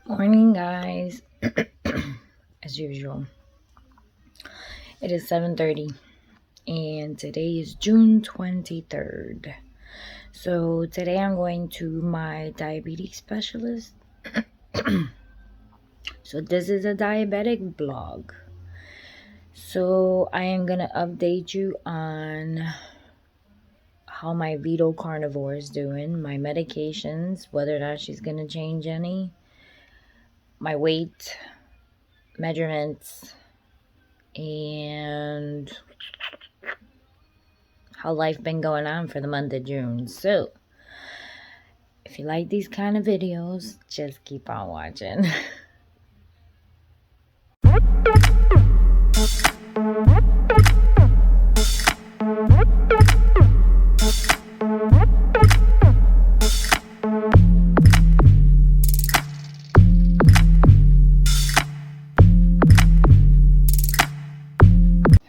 Morning, guys. As usual, it is 7:30 and today is June 23rd. So today I'm going to my diabetes specialist. So this is a diabetic blog. So I am going to update you on how my Veto Carnivore is doing, my medications, whether or not she's going to change any, my weight, measurements, and how life been going on for the month of June. So if you like these kind of videos, just keep on watching.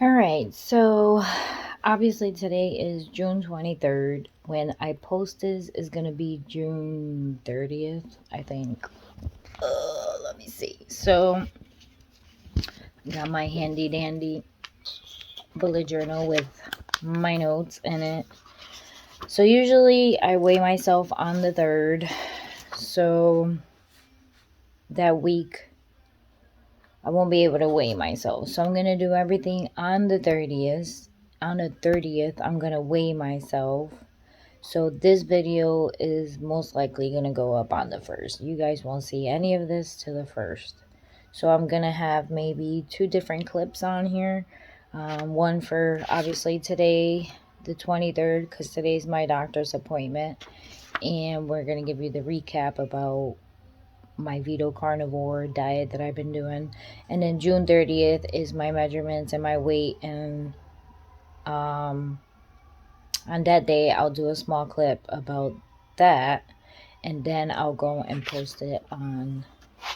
Alright, so obviously today is June 23rd. When I post this is going to be June 30th, I think. Let me see. So I got my handy dandy bullet journal with my notes in it. So usually I weigh myself on the 3rd. So that week I won't be able to weigh myself. So I'm going to do everything on the 30th. On the 30th, I'm going to weigh myself. So this video is most likely going to go up on the 1st. You guys won't see any of this till the 1st. So I'm going to have maybe 2 different clips on here. One for obviously today, the 23rd, because today's my doctor's appointment. And we're going to give you the recap about my Veto Carnivore diet that I've been doing. And then June 30th is my measurements and my weight. And on that day, I'll do a small clip about that. And then I'll go and post it on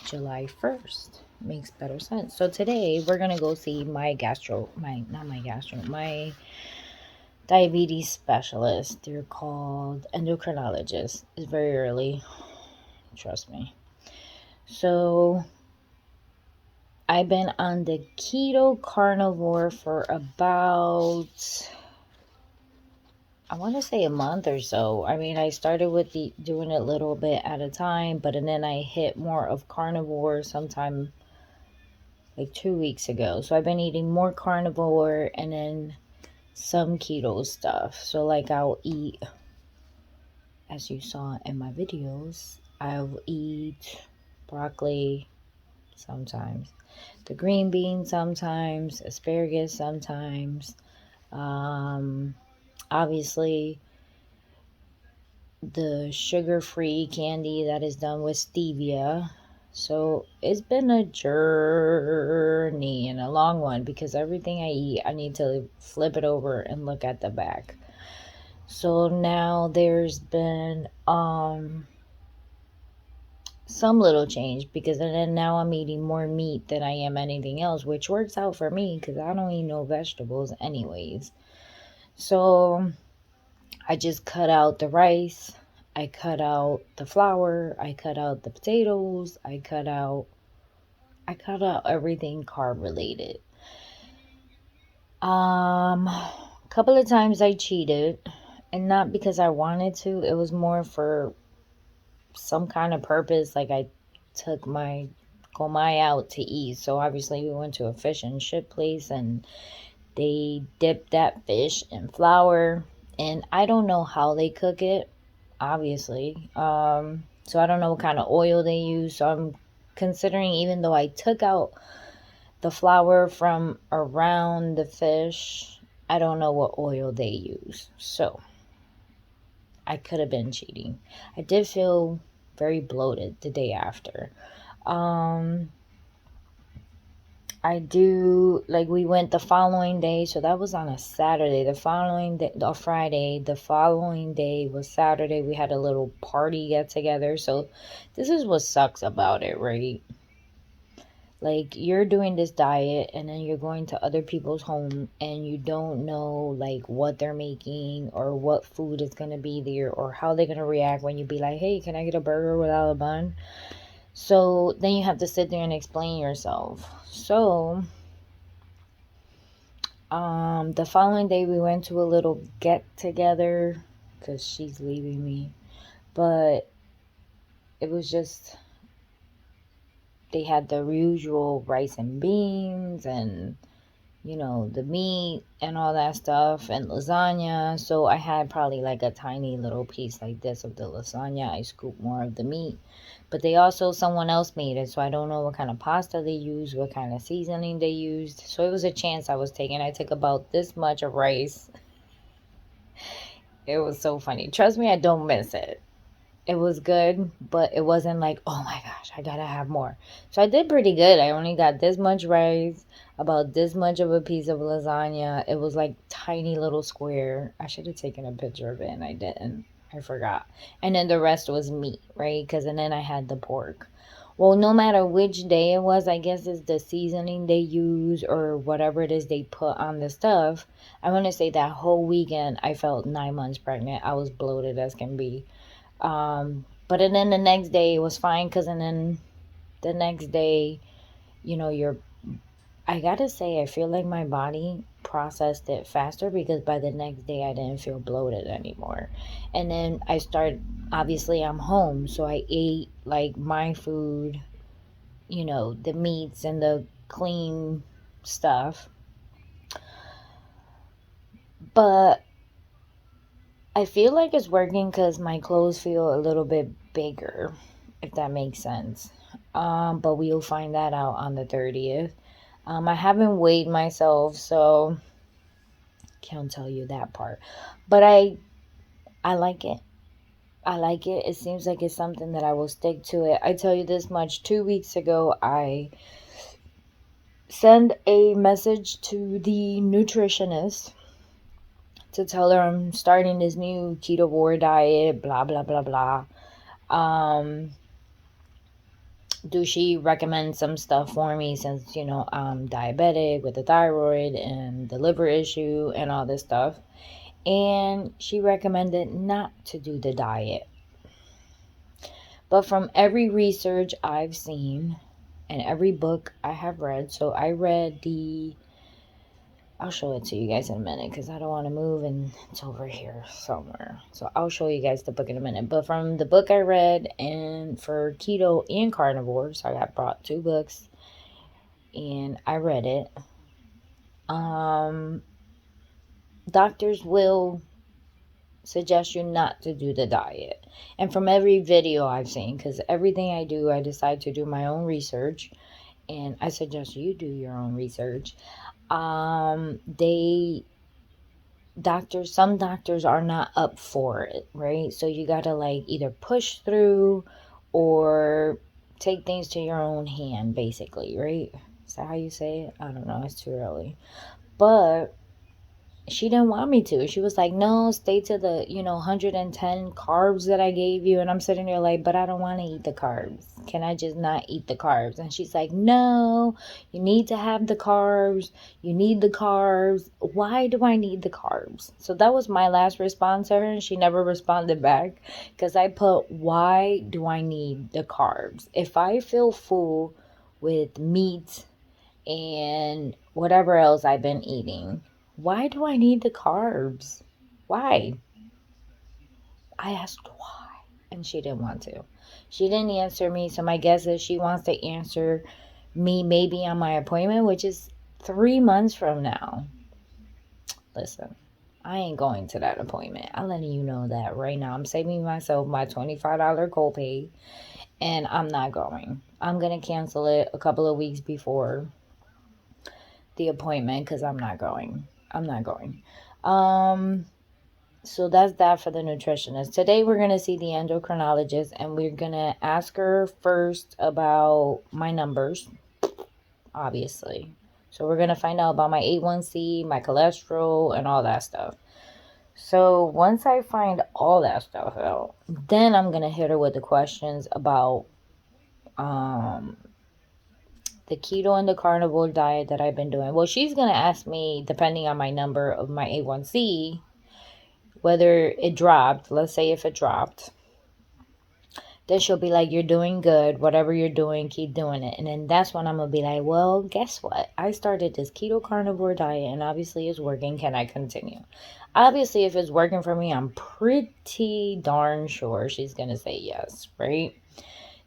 July 1st. Makes better sense. So today, we're going to go see my diabetes specialist. They're called endocrinologists. It's very early. Trust me. So I've been on the keto carnivore for about, I want to say a month or so. I mean, I started with doing it a little bit at a time, but then I hit more of carnivore sometime like 2 weeks ago. So I've been eating more carnivore and then some keto stuff. So like I'll eat, as you saw in my videos, I'll eat broccoli sometimes, the green beans sometimes, asparagus sometimes, obviously the sugar-free candy that is done with stevia. So it's been a journey and a long one, because everything I eat, I need to flip it over and look at the back. So now there's been some little change, because then now I'm eating more meat than I am anything else, which works out for me because I don't eat no vegetables anyways. So I just cut out the rice, I cut out the flour, I cut out the potatoes, I cut out everything carb related. Couple of times I cheated, and not because I wanted to, it was more for some kind of purpose. Like I took my Gomai out to eat, so obviously we went to a fish and chip place and they dipped that fish in flour, and I don't know how they cook it, obviously. So I don't know what kind of oil they use. So I'm considering, even though I took out the flour from around the fish, I don't know what oil they use. So I could have been cheating. I did feel very bloated the day after. We went the following day, so that was on a Saturday. The following day, a Friday, the following day was Saturday. We had a little party get together. So this is what sucks about it, right? Like, you're doing this diet and then you're going to other people's home and you don't know like what they're making or what food is going to be there or how they're going to react when you be like, hey, can I get a burger without a bun? So then you have to sit there and explain yourself. So the following day we went to a little get together because she's leaving me. But it was just, they had the usual rice and beans and, you know, the meat and all that stuff and lasagna. So I had probably like a tiny little piece like this of the lasagna. I scooped more of the meat. But they also, someone else made it. So I don't know what kind of pasta they used, what kind of seasoning they used. So it was a chance I was taking. I took about this much of rice. It was so funny. Trust me, I don't miss it. It was good, but it wasn't like, oh my gosh, I gotta have more. So I did pretty good. I only got this much rice, about this much of a piece of lasagna. It was like tiny little square. I should have taken a picture of it and I didn't. I forgot. And then the rest was meat, right? Because and then I had the pork. Well, no matter which day it was, I guess it's the seasoning they use or whatever it is they put on the stuff. I want to say that whole weekend I felt 9 months pregnant. I was bloated as can be. But and then the next day it was fine because and then the next day, you know, I gotta say, I feel like my body processed it faster because by the next day I didn't feel bloated anymore. And then obviously I'm home, so I ate like my food, you know, the meats and the clean stuff. But I feel like it's working because my clothes feel a little bit bigger, if that makes sense. But we'll find that out on the 30th. I haven't weighed myself, so can't tell you that part. But I like it. I like it. It seems like it's something that I will stick to it. I tell you this much. 2 weeks ago, I sent a message to the nutritionist to tell her I'm starting this new ketovore diet, blah, blah, blah, blah. Do she recommend some stuff for me since, you know, I'm diabetic with the thyroid and the liver issue and all this stuff. And she recommended not to do the diet. But from every research I've seen and every book I have read, so I read I'll show it to you guys in a minute because I don't want to move and it's over here somewhere. So I'll show you guys the book in a minute. But from the book I read and for keto and carnivore, so I got brought 2 books and I read it. Doctors will suggest you not to do the diet. And from every video I've seen, because everything I do, I decide to do my own research. And I suggest you do your own research. Some doctors are not up for it, right? So you gotta like either push through or take things to your own hand, basically, right? Is that how you say it? I don't know, it's too early. But she didn't want me to. She was like, no, stay to the, 110 carbs that I gave you. And I'm sitting there like, but I don't want to eat the carbs. Can I just not eat the carbs? And she's like, no, you need to have the carbs. You need the carbs. Why do I need the carbs? So that was my last response to her. And she never responded back because I put, why do I need the carbs? If I feel full with meat and whatever else I've been eating, why do I need the carbs? Why? I asked why, and she didn't want to. She didn't answer me, so my guess is she wants to answer me maybe on my appointment, which is 3 months from now. Listen, I ain't going to that appointment. I'm letting you know that right now. I'm saving myself my $25 copay, and I'm not going. I'm going to cancel it a couple of weeks before the appointment because I'm not going. I'm not going. So that's that for the nutritionist. Today we're going to see the endocrinologist and we're going to ask her first about my numbers, obviously. So we're going to find out about my A1C, my cholesterol, and all that stuff. So once I find all that stuff out, then I'm going to hit her with the questions about the keto and the carnivore diet that I've been doing. Well, she's going to ask me, depending on my number of my A1C, whether it dropped. Let's say if it dropped, Then she'll be like, you're doing good. Whatever you're doing, keep doing it. And then that's when I'm going to be like, well, guess what? I started this keto carnivore diet and obviously it's working. Can I continue? Obviously, if it's working for me, I'm pretty darn sure she's going to say yes, right?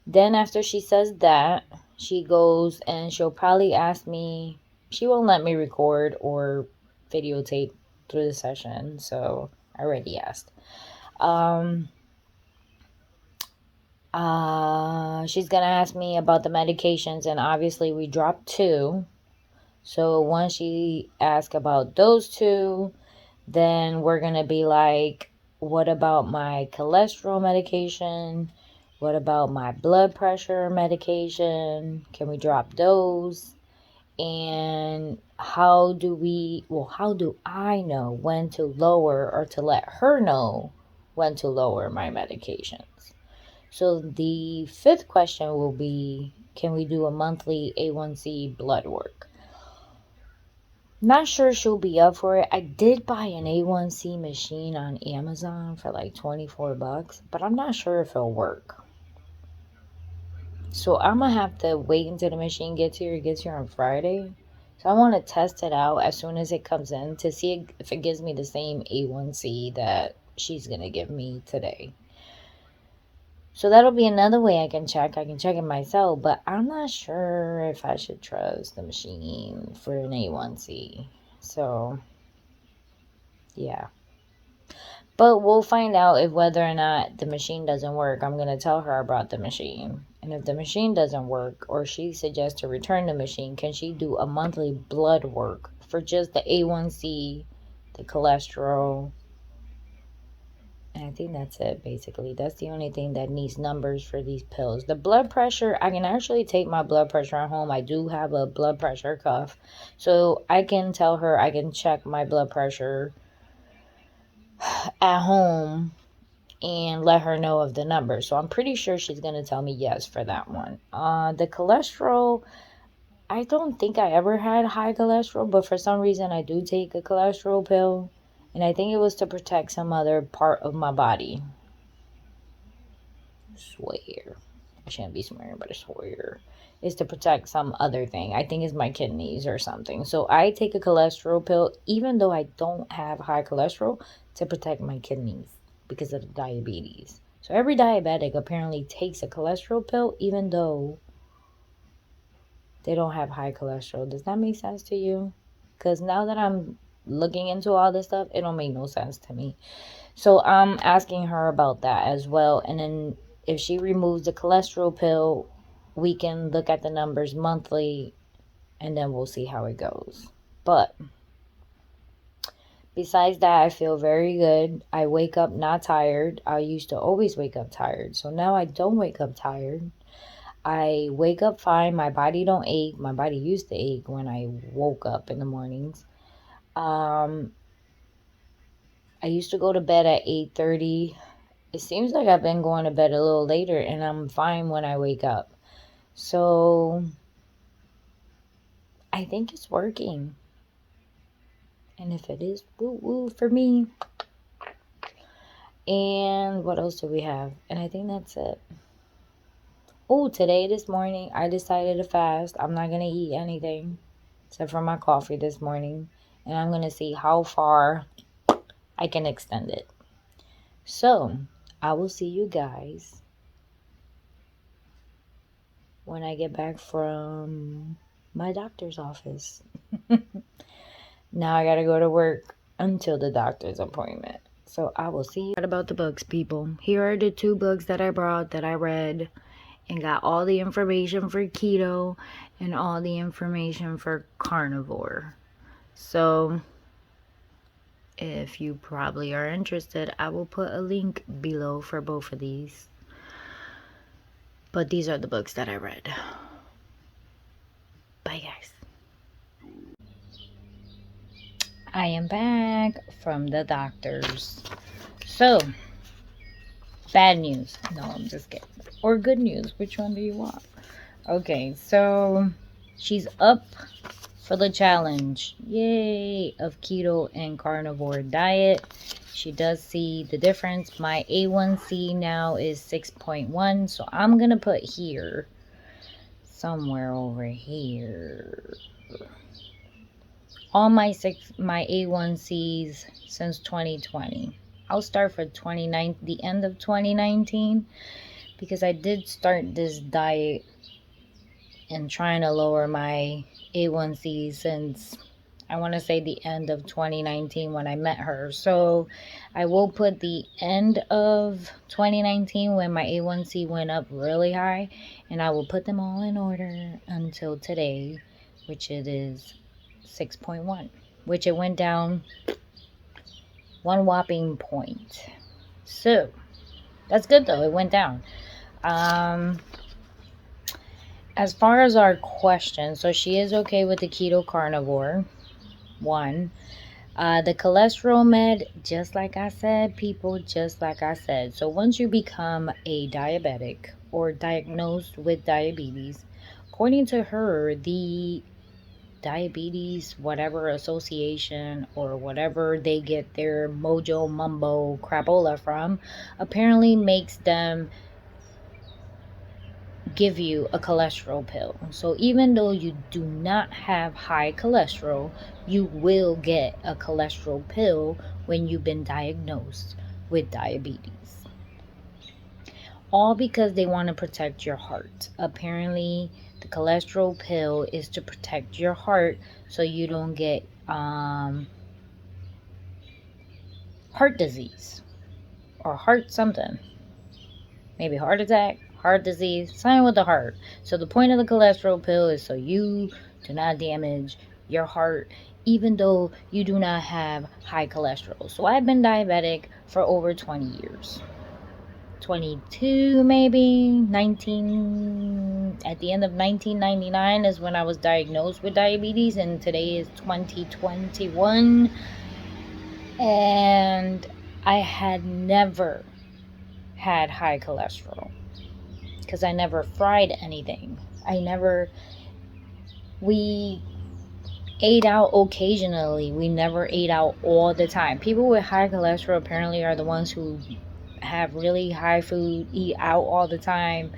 Then after she says that, she goes and she'll probably ask me, she won't let me record or videotape through the session. So I already asked. She's gonna ask me about the medications, and obviously we dropped 2. So once she asks about those 2, then we're gonna be like, what about my cholesterol medication? What about my blood pressure medication? Can we drop those? And how do I know when to lower, or to let her know when to lower my medications? So the 5th question will be, can we do a monthly A1C blood work? Not sure she'll be up for it. I did buy an A1C machine on Amazon for like $24, but I'm not sure if it'll work. So I'm going to have to wait until the machine gets here. It gets here on Friday. So I want to test it out as soon as it comes in to see if it gives me the same A1C that she's going to give me today. So that'll be another way I can check. I can check it myself, but I'm not sure if I should trust the machine for an A1C. So, yeah. But we'll find out if whether or not the machine doesn't work. I'm going to tell her I brought the machine. And if the machine doesn't work, or she suggests to return the machine, can she do a monthly blood work for just the A1C, the cholesterol, and I think that's it, basically. That's the only thing that needs numbers for these pills. The blood pressure, I can actually take my blood pressure at home. I do have a blood pressure cuff. So I can tell her I can check my blood pressure at home and let her know of the numbers. So I'm pretty sure she's going to tell me yes for that one. The cholesterol, I don't think I ever had high cholesterol, but for some reason I do take a cholesterol pill. And I think it was to protect some other part of my body. Swear. I shouldn't be swearing, but I swear. Is to protect some other thing. I think it's my kidneys or something. So I take a cholesterol pill, even though I don't have high cholesterol, to protect my kidneys because of the diabetes. So every diabetic apparently takes a cholesterol pill, even though they don't have high cholesterol. Does that make sense to you? Because now that I'm looking into all this stuff, it don't make no sense to me. So I'm asking her about that as well. And then if she removes the cholesterol pill, we can look at the numbers monthly and then we'll see how it goes. But besides that, I feel very good. I wake up not tired. I used to always wake up tired. So now I don't wake up tired. I wake up fine. My body don't ache. My body used to ache when I woke up in the mornings. I used to go to bed at 8:30. It seems like I've been going to bed a little later and I'm fine when I wake up. So I think it's working. And if it is, woo woo for me. And what else do we have? And I think that's it. Oh, this morning, I decided to fast. I'm not going to eat anything except for my coffee this morning. And I'm going to see how far I can extend it. So, I will see you guys when I get back from my doctor's office. Now I gotta go to work until the doctor's appointment. So I will see you. What about the books, people? Here are the 2 books that I brought that I read and got all the information for keto and all the information for carnivore. So if you probably are interested, I will put a link below for both of these. But these are the books that I read. Bye, guys. I am back from the doctor's. So, bad news. No, I'm just kidding. Or good news. Which one do you want? Okay, so she's up for the challenge. Yay! Of keto and carnivore diet. She does see the difference. My A1C now is 6.1, so I'm gonna put here, somewhere over here, all my A1Cs since 2020. I'll start for the end of 2019, because I did start this diet and trying to lower my A1C since, I want to say, the end of 2019 when I met her. So I will put the end of 2019 when my A1C went up really high, and I will put them all in order until today, which it is 6.1, which it went down one whopping point. So that's good though, it went down. As far as our question, so she is okay with the keto carnivore. One, the cholesterol med, just like I said, people, just like I said. So once you become a diabetic or diagnosed with diabetes, according to her, the diabetes, whatever association or whatever they get their mojo mumbo crapola from, apparently makes them give you a cholesterol pill. So even though you do not have high cholesterol, you will get a cholesterol pill when you've been diagnosed with diabetes. All because they want to protect your heart. Apparently the cholesterol pill is to protect your heart so you don't get heart disease or heart something, maybe heart attack, heart disease, something with the heart. So the point of the cholesterol pill is so you do not damage your heart, even though you do not have high cholesterol. So I've been diabetic for over 20 years. 22 maybe, 19, at the end of 1999 is when I was diagnosed with diabetes, and today is 2021, and I had never had high cholesterol because I never fried anything. We ate out occasionally. We never ate out all the time. People with high cholesterol apparently are the ones who have really high food, eat out all the time,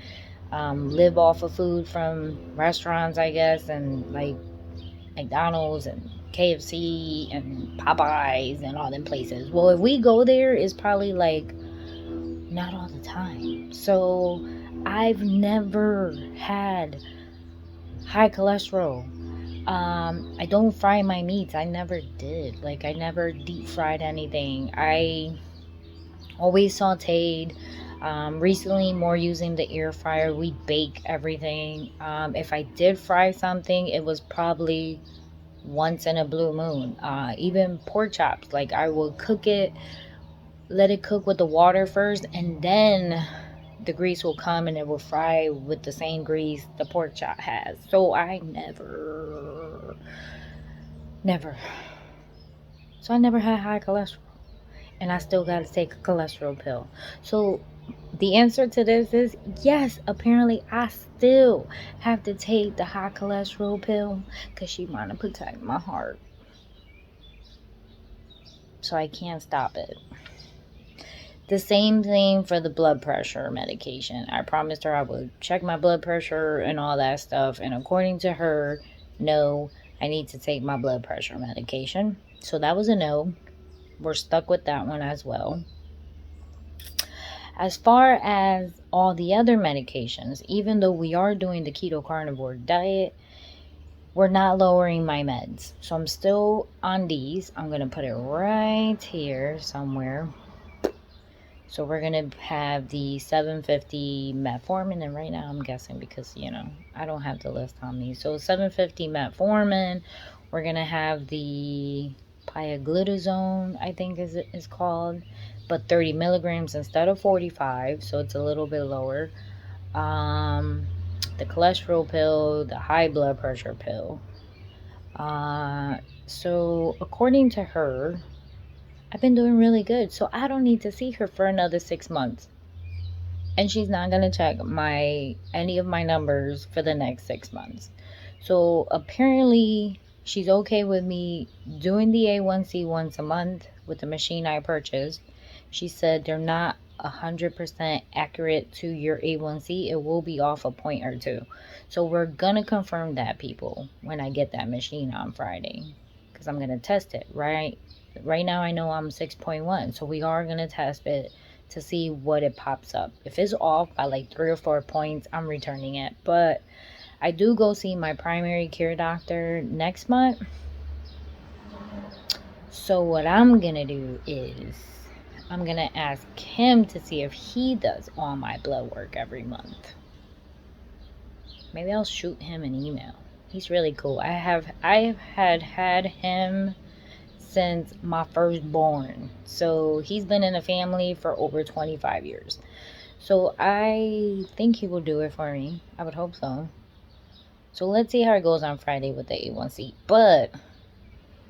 live off of food from restaurants, I guess, and like McDonald's and KFC and Popeyes and all them places. Well, if we go there, it's probably like not all the time. So I've never had high cholesterol. I don't fry my meats. I never did. Like, I never deep fried anything. I always sauteed. Recently, more using the air fryer. We bake everything. If I did fry something, it was probably once in a blue moon. Even pork chops, like I will cook it, let it cook with the water first, and then the grease will come and it will fry with the same grease the pork chop has. So I never. So I never had high cholesterol, and I still got to take a cholesterol pill. So the answer to this is yes, apparently I still have to take the high cholesterol pill because she want to protect my heart. So I can't stop it. The same thing for the blood pressure medication. I promised her I would check my blood pressure and all that stuff. And according to her, no, I need to take my blood pressure medication. So that was a no. We're stuck with that one as well. As far as all the other medications, even though we are doing the keto carnivore diet, we're not lowering my meds. So I'm still on these. I'm going to put it right here somewhere. So we're going to have the 750 metformin, and right now I'm guessing because, I don't have the list on me. So 750 metformin, we're going to have the pioglitazone, I think is called, but 30 milligrams instead of 45, so it's a little bit lower. The cholesterol pill, the high blood pressure pill. So according to her, I've been doing really good, so I don't need to see her for another 6 months. And she's not going to check any of my numbers for the next 6 months. So apparently She's okay with me doing the A1C once a month with the machine I purchased. She said they're not 100% accurate to your A1C. It will be off a point or two. So we're going to confirm that, people, when I get that machine on Friday. Because I'm going to test it, right? Right now I know I'm 6.1. So we are going to test it to see what it pops up. If it's off by like 3 or 4 points, I'm returning it. But I do go see my primary care doctor next month. So what I'm going to do is I'm going to ask him to see if he does all my blood work every month. Maybe I'll shoot him an email. He's really cool. I have had him since my firstborn. So he's been in the family for over 25 years. So I think he will do it for me. I would hope so. So let's see how it goes on Friday with the A1C. But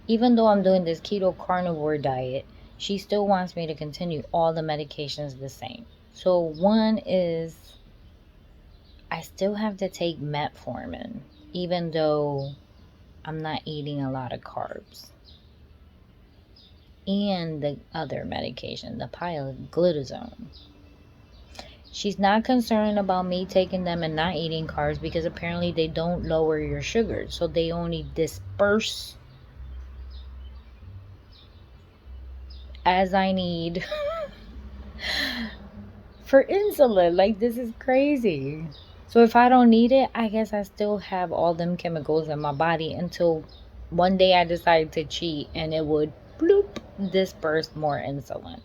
even though I'm doing this keto carnivore diet, she still wants me to continue all the medications the same. So one is I still have to take metformin, even though I'm not eating a lot of carbs. And the other medication, the pioglitazone. She's not concerned about me taking them and not eating carbs because apparently they don't lower your sugar. So they only disperse as I need for insulin. Like, this is crazy. So if I don't need it, I guess I still have all them chemicals in my body until one day I decide to cheat and it would bloop disperse more insulin.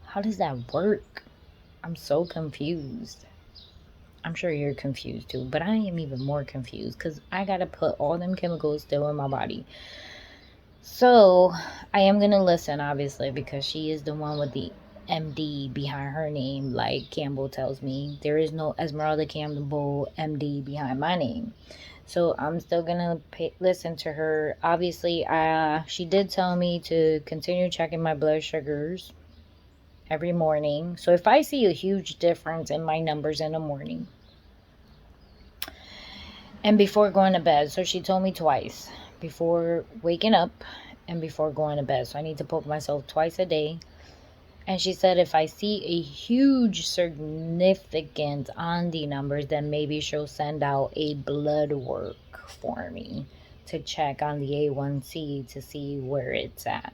How does that work? I'm so confused. I'm sure you're confused too, but I am even more confused because I gotta put all them chemicals still in my body. So I am gonna listen, obviously, because she is the one with the MD behind her name. Like Campbell tells me, there is no Esmeralda Campbell MD behind my name. So I'm still gonna listen to her. Obviously, she did tell me to continue checking my blood sugars every morning. So if I see a huge difference in my numbers in the morning and before going to bed, so she told me twice, before waking up and before going to bed. So I need to poke myself twice a day. And she said if I see a huge significance on the numbers, then maybe she'll send out a blood work for me to check on the A1C to see where it's at.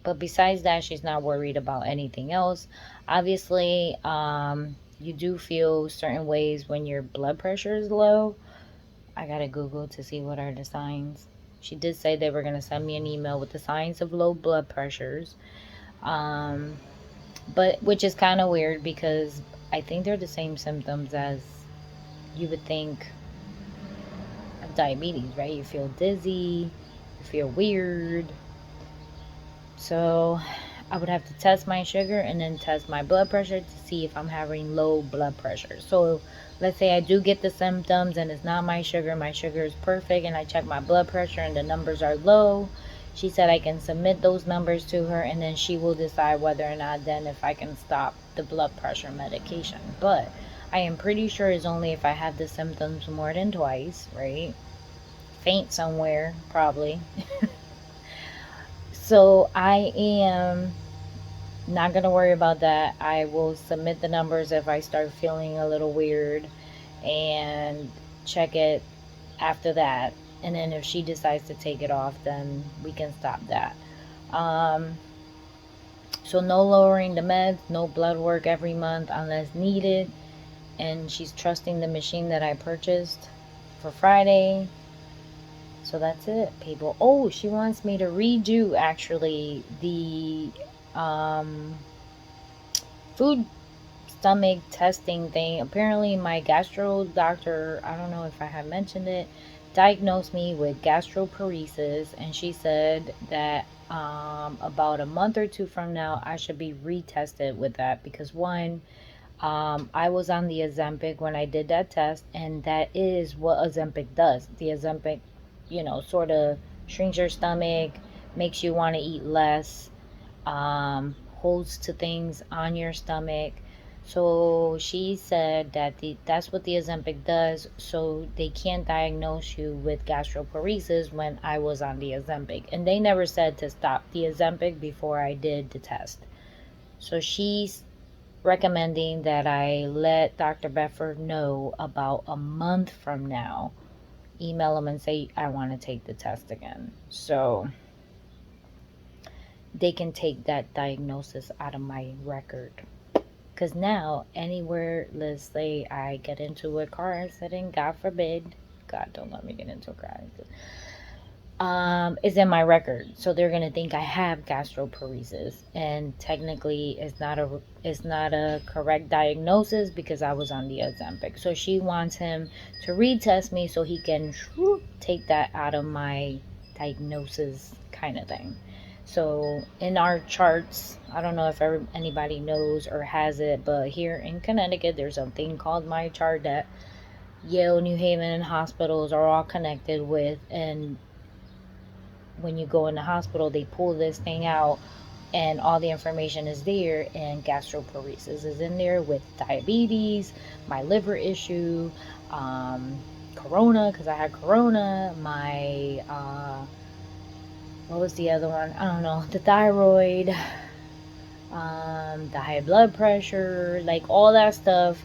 But besides that, she's not worried about anything else. Obviously, you do feel certain ways when your blood pressure is low. I gotta Google to see what are the signs. She did say they were gonna send me an email with the signs of low blood pressures. But which is kind of weird because I think they're the same symptoms as you would think of diabetes, right? You feel dizzy, you feel weird. So I would have to test my sugar and then test my blood pressure to see if I'm having low blood pressure. So let's say I do get the symptoms and it's not my sugar is perfect, and I check my blood pressure and the numbers are low. She said I can submit those numbers to her and then she will decide whether or not then if I can stop the blood pressure medication. But I am pretty sure it's only if I have the symptoms more than twice, right? Faint somewhere, probably. So I am not going to worry about that. I will submit the numbers if I start feeling a little weird and check it after that. And then if she decides to take it off, then we can stop that. So no lowering the meds, no blood work every month unless needed. And she's trusting the machine that I purchased for Friday. So that's it, people. Oh, she wants me to redo actually the food stomach testing thing. Apparently my gastro doctor, I don't know if I have mentioned it, diagnosed me with gastroparesis, and she said that about a month or two from now I should be retested with that because one, I was on the Ozempic when I did that test, and that is what Ozempic does. The Ozempic, sort of shrinks your stomach, makes you want to eat less, holds to things on your stomach. So she said that that's what the Ozempic does. So they can't diagnose you with gastroparesis when I was on the Ozempic. And they never said to stop the Ozempic before I did the test. So she's recommending that I let Dr. Bedford know about a month from now. Email him and say I want to take the test again. So they can take that diagnosis out of my record. Because now, anywhere, let's say I get into a car accident, God forbid, God don't let me get into a car accident, is in my record. So they're gonna think I have gastroparesis, and technically it's not a correct diagnosis because I was on the Ozempic. So she wants him to retest me so he can take that out of my diagnosis, kind of thing. So in our charts, I don't know if anybody knows or has it, but here in Connecticut, there's a thing called my chart that Yale, New Haven, and hospitals are all connected with. And when you go in the hospital, they pull this thing out and all the information is there, and gastroparesis is in there with diabetes, my liver issue, corona, because I had corona, my what was the other one? I don't know, the thyroid, the high blood pressure, like all that stuff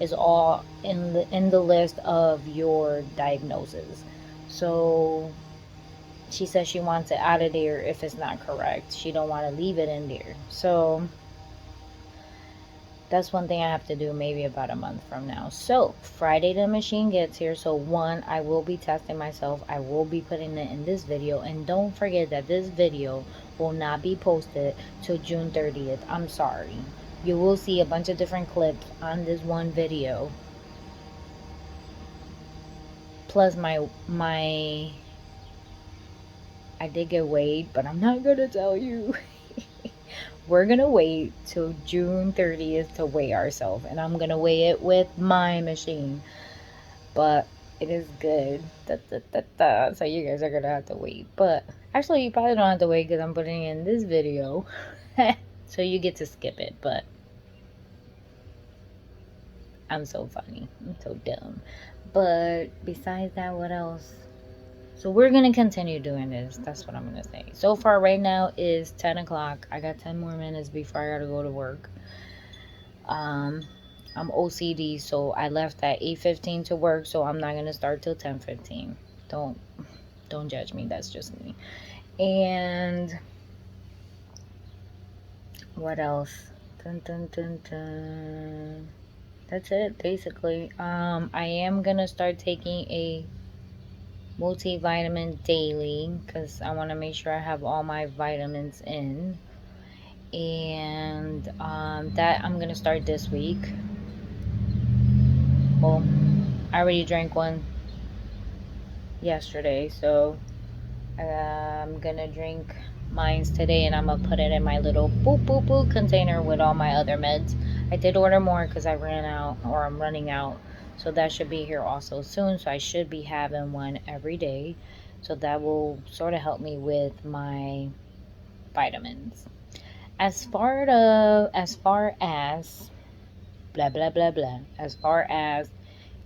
is all in the list of your diagnosis. So she says she wants it out of there if it's not correct. She don't want to leave it in there. So that's one thing I have to do maybe about a month from now. So Friday the machine gets here. So one, I will be testing myself. I will be putting it in this video. And don't forget that this video will not be posted till June 30th. I'm sorry. You will see a bunch of different clips on this one video. Plus my I did get weighed, but I'm not going to tell you. We're going to wait till June 30th to weigh ourselves. And I'm going to weigh it with my machine. But it is good. So you guys are going to have to wait. But actually, you probably don't have to wait because I'm putting in this video. So you get to skip it. But I'm so funny. I'm so dumb. But besides that, what else? So we're going to continue doing this. That's what I'm going to say. So far right now is 10 o'clock. I got 10 more minutes before I got to go to work. I'm OCD, so I left at 8:15 to work, so I'm not going to start till 10:15. Don't judge me. That's just me. And what else? Dun, dun, dun, dun. That's it, basically. I am going to start taking a multivitamin daily because I want to make sure I have all my vitamins in. And that I'm going to start this week. Well, I already drank one yesterday, so I'm going to drink mines today, and I'm going to put it in my little boop boop boop container with all my other meds. I did order more because I ran out, or I'm running out. So that should be here also soon. So I should be having one every day. So that will sort of help me with my vitamins. As far as blah blah blah blah, as far as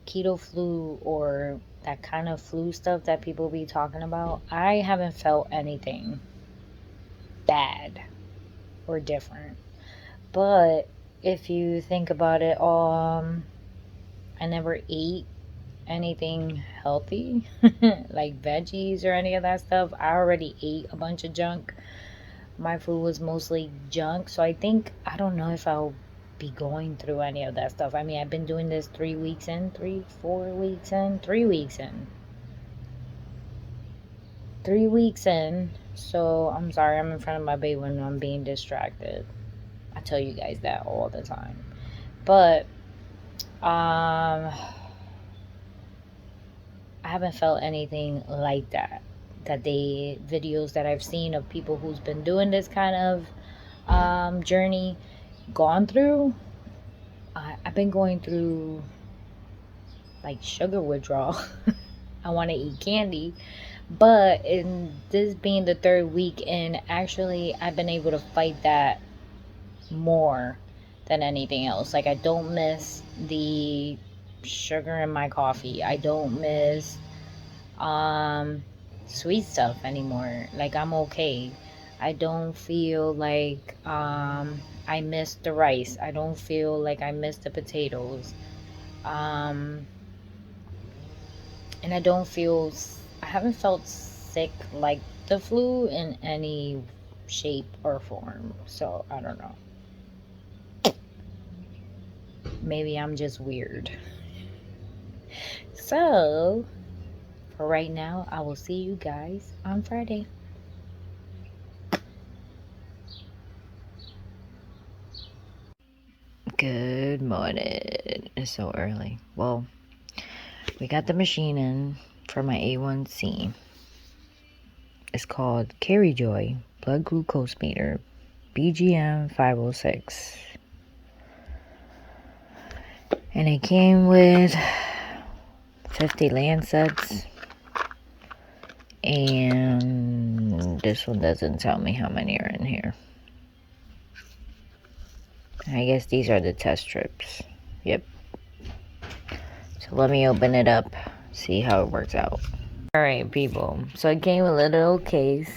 keto flu or that kind of flu stuff that people be talking about, I haven't felt anything bad or different. But if you think about it, I never ate anything healthy like veggies or any of that stuff. I already ate a bunch of junk. My food was mostly junk, so I don't know if I'll be going through any of that stuff. I mean, I've been doing this 3 weeks in, 4 weeks in, 3 weeks in. 3 weeks in. So I'm sorry, I'm in front of my baby when I'm being distracted. I tell you guys that all the time. But I haven't felt anything like that. That videos that I've seen of people who's been doing this kind of journey gone through. I've been going through like sugar withdrawal. I want to eat candy. But in this being the 3rd week in, actually I've been able to fight that more than anything else. Like, I don't miss the sugar in my coffee. I don't miss sweet stuff anymore. Like, I'm okay. I don't feel like I miss the rice. I don't feel like I miss the potatoes. And I don't feel, I haven't felt sick like the flu in any shape or form. So I don't know. Maybe I'm just weird. So for right now, I will see you guys on Friday. Good morning. It's so early. Well, we got the machine in for my A1C. It's called Carry Joy Blood Glucose Meter BGM 506. And it came with 50 Lancets. And this one doesn't tell me how many are in here. I guess these are the test strips. Yep. So let me open it up, see how it works out. Alright, people. So it came with a little case.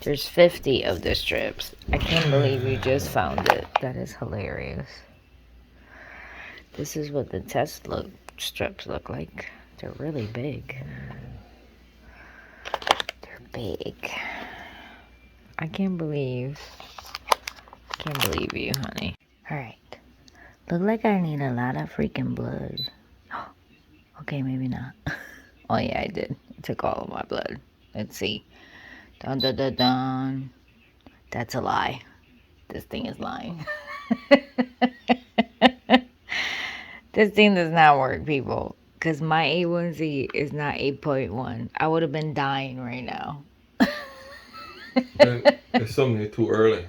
There's 50 of the strips. I can't believe we just found it. That is hilarious. This is what the test strips look like. They're really big. They're big. I can't believe you, honey. Alright. Look like I need a lot of freaking blood. Okay, maybe not. Oh yeah, I did. I took all of my blood. Let's see. Dun dun dun dun. That's a lie. This thing is lying. This thing does not work, people. Because my A1C is not 8.1. I would have been dying right now. It's something too early or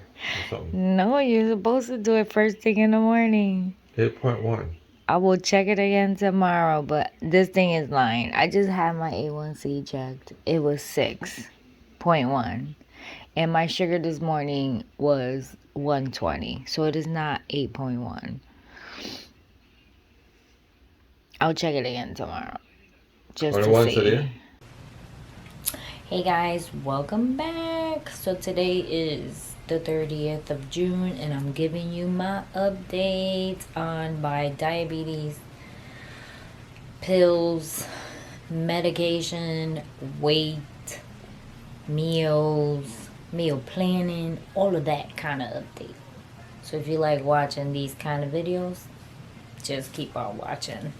something. No, you're supposed to do it first thing in the morning. 8.1. I will check it again tomorrow, but this thing is lying. I just had my A1C checked. It was 6.1. And my sugar this morning was 120. So it is not 8.1. I'll check it again tomorrow. Just to see. Hey guys, welcome back. So today is the 30th of June and I'm giving you my updates on my diabetes, pills, medication, weight, meals, meal planning, all of that kind of update. So if you like watching these kind of videos, just keep on watching.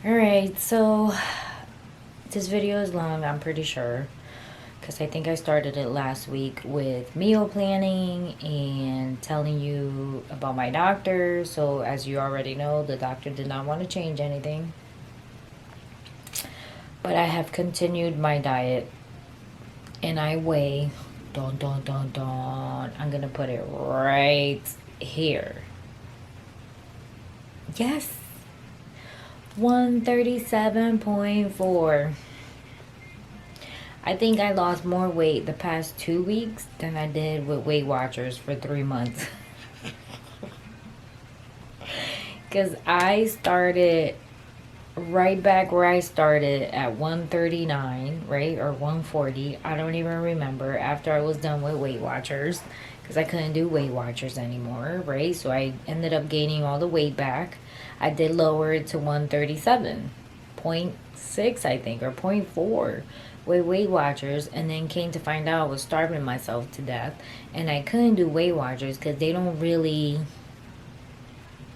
Alright, so this video is long, I'm pretty sure, because I think I started it last week with meal planning and telling you about my doctor. So as you already know, the doctor did not want to change anything, but I have continued my diet and I weigh, I'm gonna put it right here. Yes, 137.4. I think I lost more weight the past 2 weeks than I did with Weight Watchers for 3 months. Because I started right back where I started at 139, right? Or 140. I don't even remember, after I was done with Weight Watchers. Because I couldn't do Weight Watchers anymore, right? So I ended up gaining all the weight back. I did lower it to 137.6, I think, or 0.4 with Weight Watchers, and then came to find out I was starving myself to death, and I couldn't do Weight Watchers because they don't really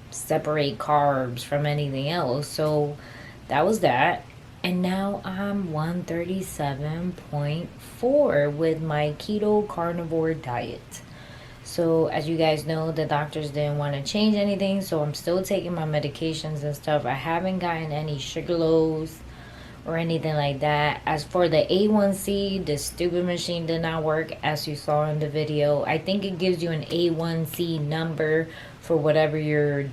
separate carbs from anything else. So that was that, and now I'm 137.4 with my keto carnivore diet. So as you guys know, the doctors didn't want to change anything, so I'm still taking my medications and stuff. I haven't gotten any sugar lows or anything like that. As for the A1C, the stupid machine did not work, as you saw in the video. I think it gives you an A1C number for whatever your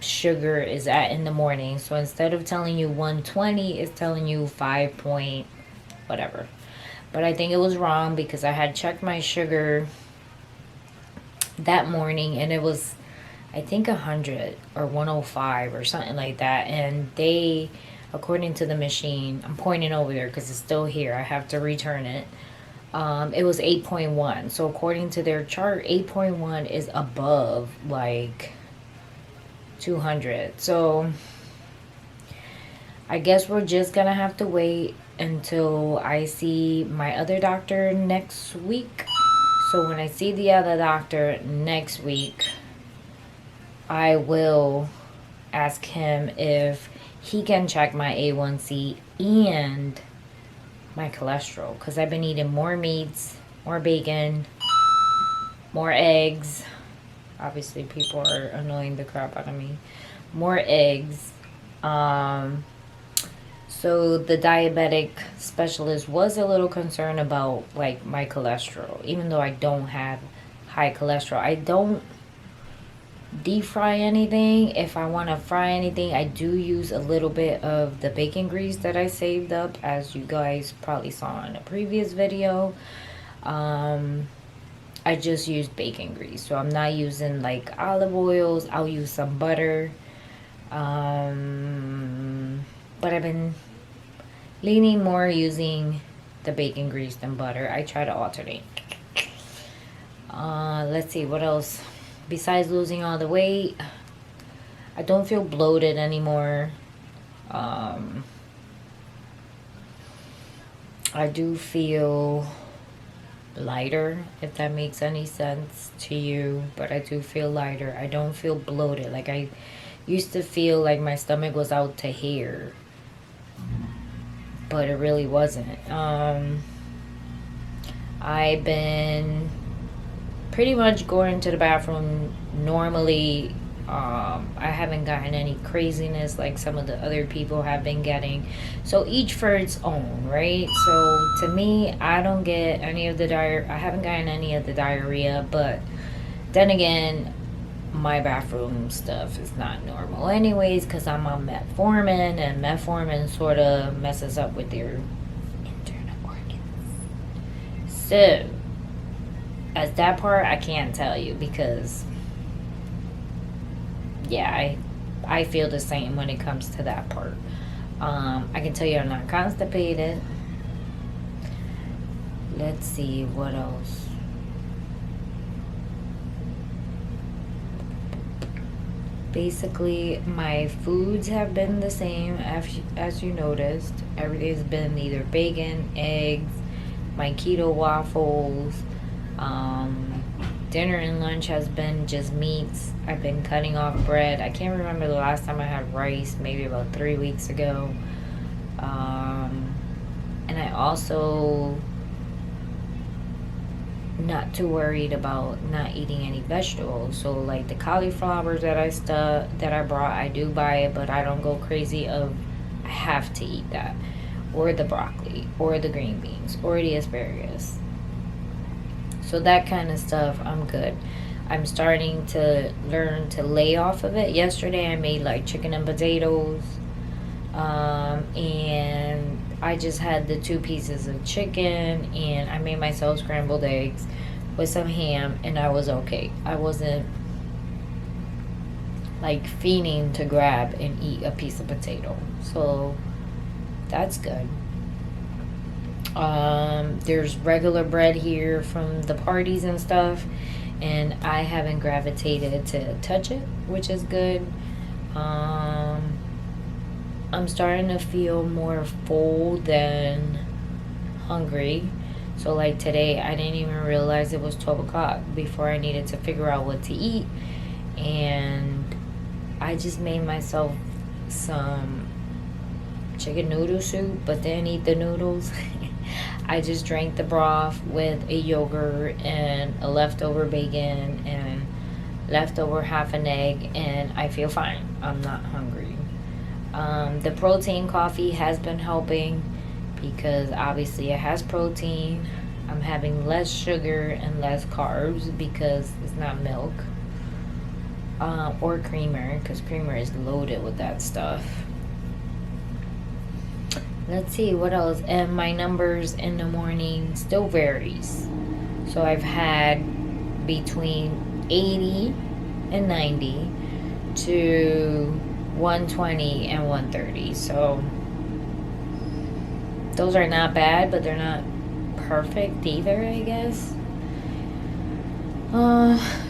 sugar is at in the morning. So instead of telling you 120, it's telling you 5 point whatever. But I think it was wrong because I had checked my sugar that morning and it was, I think, 100 or 105 or something like that. And they, according to the machine, I'm pointing over there because it's still here. I have to return it. It was 8.1. So according to their chart, 8.1 is above like 200. So I guess we're just gonna have to wait until I see my other doctor next week. So when I see the other doctor next week, I will ask him if he can check my A1C and my cholesterol, because I've been eating more meats, more bacon, more eggs. Obviously people are annoying the crap out of me. More eggs. So the diabetic specialist was a little concerned about like my cholesterol, even though I don't have high cholesterol. I don't deep fry anything. If I want to fry anything, I do use a little bit of the bacon grease that I saved up, as you guys probably saw in a previous video. I just use bacon grease, so I'm not using like olive oils. I'll use some butter, but I've been leaning more using the bacon grease than butter. I try to alternate. Let's see what else. Besides losing all the weight, I don't feel bloated anymore. I do feel lighter, if that makes any sense to you, but I do feel lighter. I don't feel bloated. Like I used to feel like my stomach was out to here, but it really wasn't. I've been pretty much going to the bathroom normally. I haven't gotten any craziness like some of the other people have been getting. So each for its own, right? So to me, I don't get any of the I haven't gotten any of the diarrhea, but then again, my bathroom stuff is not normal anyways, because I'm on metformin, and metformin sort of messes up with your internal organs. So as that part, I can't tell you, because yeah, I feel the same when it comes to that part. I can tell you I'm not constipated. Let's see what else. Basically, my foods have been the same as you noticed. Everything's been either bacon, eggs, my keto waffles. Dinner and lunch has been just meats. I've been cutting off bread. I can't remember the last time I had rice, maybe about 3 weeks ago. And I also not too worried about not eating any vegetables. So like the cauliflowers that I brought, I do buy it, but I don't go crazy of I have to eat that, or the broccoli, or the green beans, or the asparagus. So that kind of stuff, I'm good. I'm starting to learn to lay off of it. Yesterday I made like chicken and potatoes, and I just had the 2 pieces of chicken, and I made myself scrambled eggs with some ham, and I was okay. I wasn't like fiending to grab and eat a piece of potato, so that's good. There's regular bread here from the parties and stuff, and I haven't gravitated to touch it, which is good. I'm starting to feel more full than hungry. So like today, I didn't even realize it was 12 o'clock before I needed to figure out what to eat. And I just made myself some chicken noodle soup, but didn't eat the noodles. I just drank the broth with a yogurt and a leftover bacon and leftover half an egg, and I feel fine. I'm not hungry. The protein coffee has been helping because obviously it has protein. I'm having less sugar and less carbs because it's not milk, or creamer, because creamer is loaded with that stuff. let's see what else. And my numbers in the morning still varies. So I've had between 80 and 90 to 120 and 130. So those are not bad, but they're not perfect either, I guess.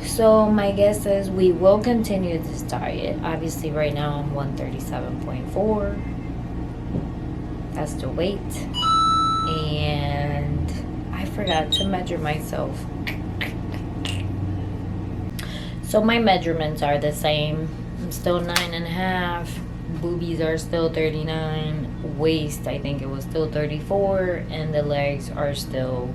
So my guess is we will continue this diet. Obviously right now I'm 137.4. That's the weight. And I forgot to measure myself. So my measurements are the same. I'm still 9.5. Boobies are still 39. Waist, I think it was still 34. And the legs are still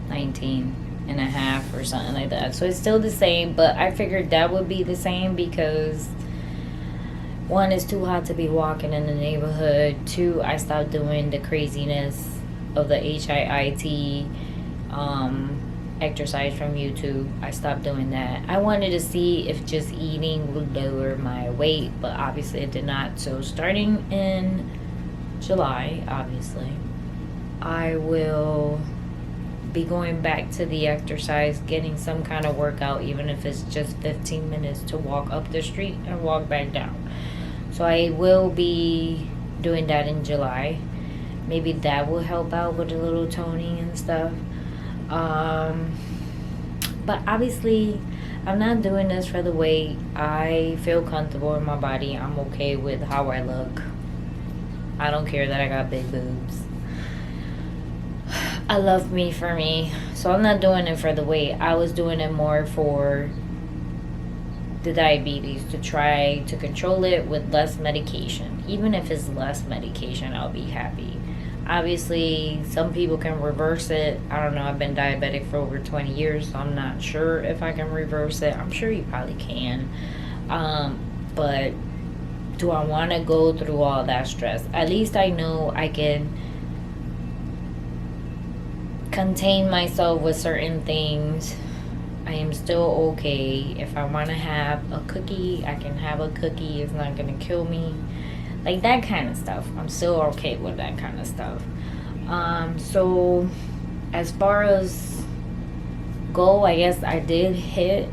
19.5 or something like that. So it's still the same, but I figured that would be the same because one, is too hot to be walking in the neighborhood. Two, I stopped doing the craziness of the HIIT exercise from YouTube. I stopped doing that. I wanted to see if just eating would lower my weight, but obviously it did not. So starting in July, obviously, I will be going back to the exercise, getting some kind of workout, even if it's just 15 minutes to walk up the street and walk back down. So I will be doing that in July. Maybe that will help out with a little toning and stuff. But obviously I'm not doing this for the weight. I feel comfortable in my body. I'm okay with how I look. I don't care that I got big boobs. I love me for me. So I'm not doing it for the weight. I was doing it more for the diabetes, to try to control it with less medication. Even if it's less medication, I'll be happy. Obviously, some people can reverse it. I don't know. I've been diabetic for over 20 years, so I'm not sure if I can reverse it. I'm sure you probably can. But do I want to go through all that stress? At least I know I can contain myself with certain things. I am still okay. If I want to have a cookie, I can have a cookie. It's not going to kill me. Like that kind of stuff. I'm still okay with that kind of stuff. So as far as goal, I guess I did hit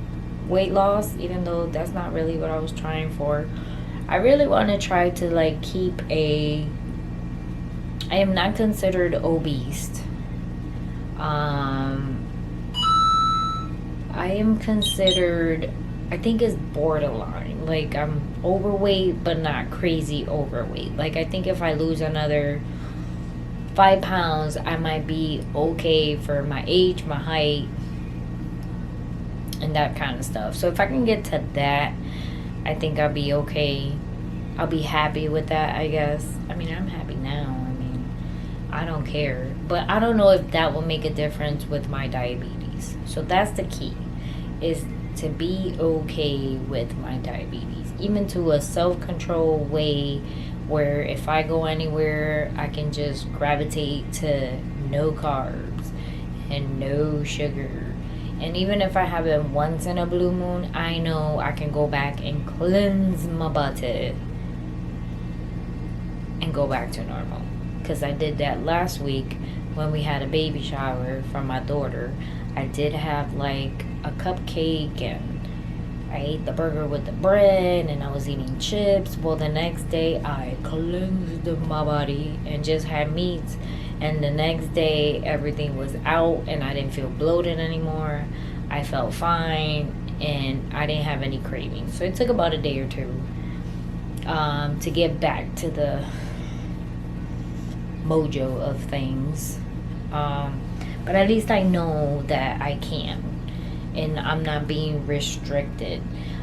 weight loss, even though that's not really what I was trying for. I really want to try to like keep I am not considered obese. I am considered, I think it's borderline. Like I'm overweight, but not crazy overweight. Like I think if I lose another 5 pounds, I might be okay for my age, my height, and that kind of stuff. So if I can get to that, I think I'll be okay. I'll be happy with that, I guess. I mean, I'm happy now. I mean, I don't care. But I don't know if that will make a difference with my diabetes. So that's the key, is to be okay with my diabetes, even to a self-control way where if I go anywhere, I can just gravitate to no carbs and no sugar. And even if I have it once in a blue moon, I know I can go back and cleanse my body and go back to normal. Because I did that last week when we had a baby shower from my daughter. I did have like a cupcake and I ate the burger with the bread and I was eating chips. Well, the next day I cleansed my body and just had meats. And the next day everything was out and I didn't feel bloated anymore. I felt fine and I didn't have any cravings. So it took about a day or two to get back to the mojo of things. But at least I know that I can. And I'm not being restricted.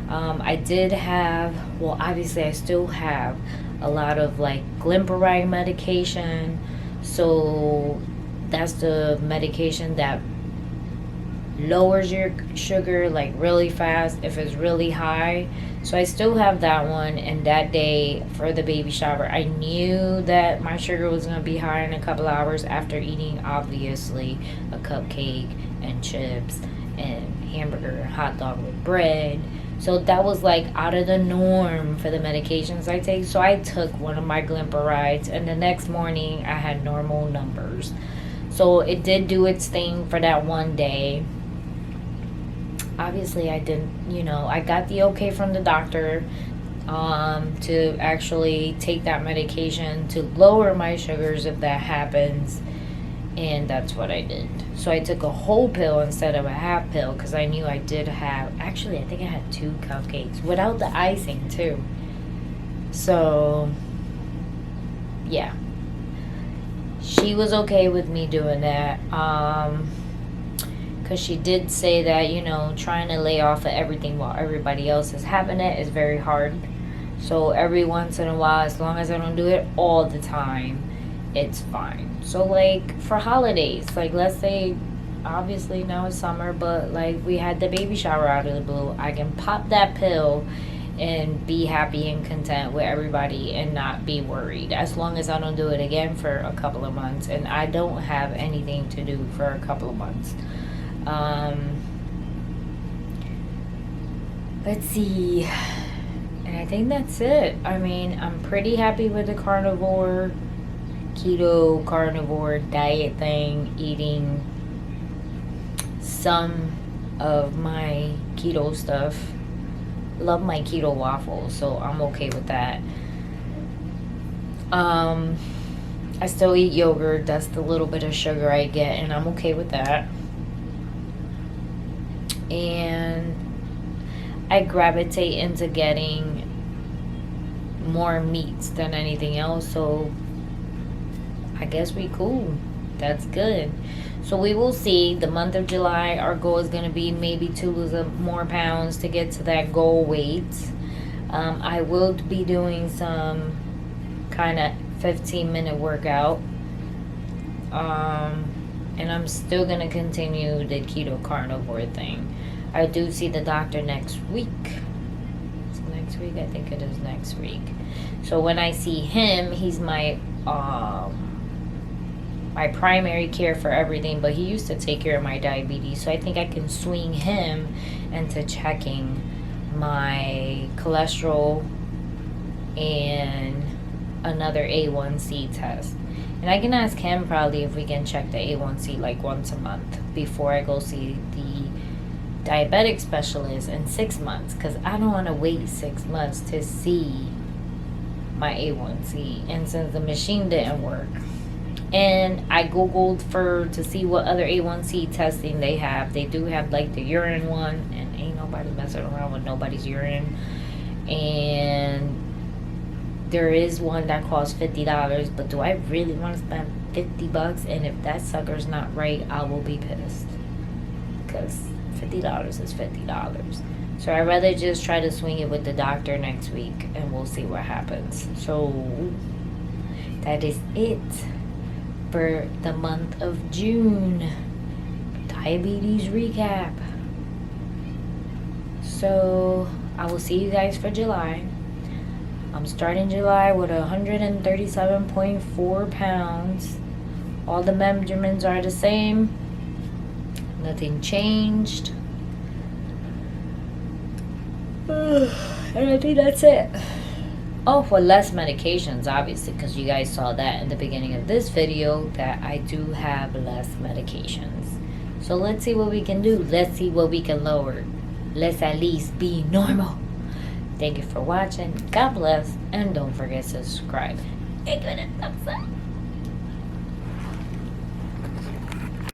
I did have, well, obviously I still have a lot of like glimepiride medication. So that's the medication that lowers your sugar like really fast if it's really high. So I still have that one. And that day for the baby shower, I knew that my sugar was going to be high in a couple hours after eating obviously a cupcake and chips and hamburger and hot dog with bread. So that was like out of the norm for the medications I take. So I took one of my glimperides, and the next morning I had normal numbers. So it did do its thing for that one day. Obviously, I didn't, I got the okay from the doctor to actually take that medication to lower my sugars if that happens. And that's what I did. So I took a whole pill instead of a half pill because I knew I did have, actually, I think I had 2 cupcakes without the icing too. So, yeah. She was okay with me doing that. Because she did say that, trying to lay off of everything while everybody else is having it is very hard. So every once in a while, as long as I don't do it all the time, it's fine. So like for holidays, like let's say, obviously now it's summer, but like we had the baby shower out of the blue, I can pop that pill and be happy and content with everybody and not be worried, as long as I don't do it again for a couple of months and I don't have anything to do for a couple of months. Let's see. And I think that's it. I mean, I'm pretty happy with the keto carnivore diet thing, eating some of my keto stuff. Love my keto waffles, so I'm okay with that. I still eat yogurt. That's the little bit of sugar I get, and I'm okay with that. And I gravitate into getting more meats than anything else, so I guess we cool. That's good. So we will see. The month of July, our goal is going to be maybe to lose more pounds to get to that goal weight. I will be doing some kind of 15-minute workout. And I'm still going to continue the keto carnivore thing. I do see the doctor next week. It's next week? I think it is next week. So when I see him, he's my primary care for everything, but he used to take care of my diabetes, so I think I can swing him into checking my cholesterol and another A1C test. And I can ask him probably if we can check the A1C like once a month before I go see the diabetic specialist in 6 months, because I don't want to wait 6 months to see my A1C. And since the machine didn't work, and I googled to see what other A1C testing they have. They do have like the urine one, and ain't nobody messing around with nobody's urine. And there is one that costs $50, but do I really want to spend $50? And if that sucker's not right, I will be pissed, because $50 is $50. So I'd rather just try to swing it with the doctor next week, and we'll see what happens. So that is it for the month of June. Diabetes recap. So I will see you guys for July. I'm starting July with 137.4 pounds. All the measurements are the same. Nothing changed. And I think that's it. Oh, for less medications, obviously, because you guys saw that in the beginning of this video, that I do have less medications. So let's see what we can do. Let's see what we can lower. Let's at least be normal. Thank you for watching. God bless. And don't forget to subscribe. And give it a thumbs up.